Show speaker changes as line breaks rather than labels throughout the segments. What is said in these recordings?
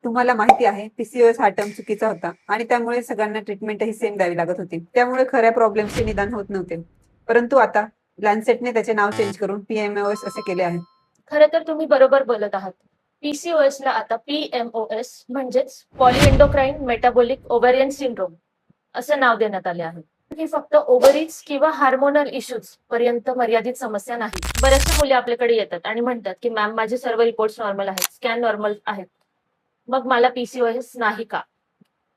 तुम्हाला माहिती आहे पीसीओएस हा टर्म चुकीचा होता आणि त्यामुळे सगळ्यांना ट्रीटमेंट ही सेम द्यावी लागत होती. त्यामुळे खऱ्या प्रॉब्लेमचे निदान होत नव्हते. परंतु आता लॅन्सेटने त्याचे नाव चेंज करून पीएमओएस असे केले आहे.
खरं तर तुम्ही बरोबर बोलत आहात. पीसीओएस ला आता पीएमओएस म्हणजेच पॉलीएंडोक्राइन मेटाबॉलिक ओव्हॅरियन सिंड्रोम असं नाव देण्यात आले आहे. ही फक्त ओव्हरीज किंवा हार्मोनल इश्यूज पर्यंत मर्यादित समस्या नाही. बऱ्याचशा मुली आपल्याकडे येतात आणि म्हणतात की मॅम माझे सर्व रिपोर्ट्स नॉर्मल आहेत, स्कॅन नॉर्मल आहेत, मग मला पीसीओएस नाही का?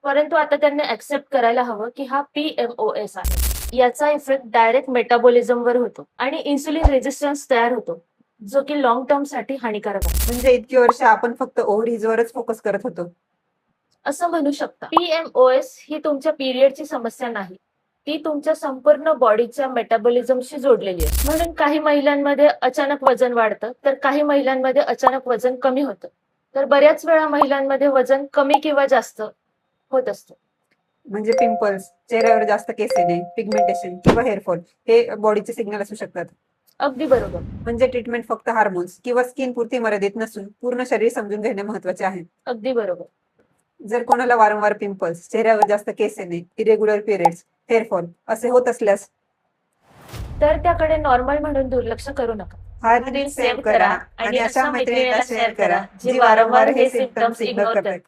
परंतु आता त्यांनी ऍक्सेप्ट करायला हवं की हा पीएमओएस आहे. याचा इफेक्ट डायरेक्ट मेटाबॉलिझमवर होतो आणि इन्सुलिन रेजिस्टन्स तयार होतो, जो की लॉंग टर्म साठी हानिकारक आहे.
म्हणजे इतकी वर्ष आपण फक्त ओव्हरीजवरच फोकस करत होतो.
असं म्हणू शकता. पीएमओएस ही तुमच्या पिरियडची समस्या नाही, ती तुमच्या संपूर्ण बॉडीच्या मेटाबॉलिझमशी जोडलेली आहे. म्हणून काही महिलांमध्ये अचानक वजन वाढतं, तर काही महिलांमध्ये अचानक वजन कमी होतं, तर बऱ्याच वेळा महिलांमध्ये वजन कमी किंवा जास्त होत असतं.
म्हणजे पिंपल्स, चेहऱ्यावर जास्त केस येणे, पिगमेंटेशन किंवा हेअरफॉल हे बॉडीचे सिग्नल असू शकतात.
अगदी बरोबर.
म्हणजे ट्रीटमेंट फक्त हार्मोन्स किंवा स्किन पुरती मर्यादित नसून पूर्ण शरीर समजून घेणे महत्वाचे आहे.
अगदी बरोबर.
जर कोणाला वारंवार पिंपल्स, चेहऱ्यावर जास्त केस येणे, इरेग्युलर पिरियड्स, हेअरफॉल असे होत असल्यास
तर त्याकडे नॉर्मल म्हणून दुर्लक्ष करू नका.
हा रील सेव्ह करा आणि अशा मैत्रिणीला शेअर करा जी वारंवार हे सिम्पटम्स इग्नोर करतात.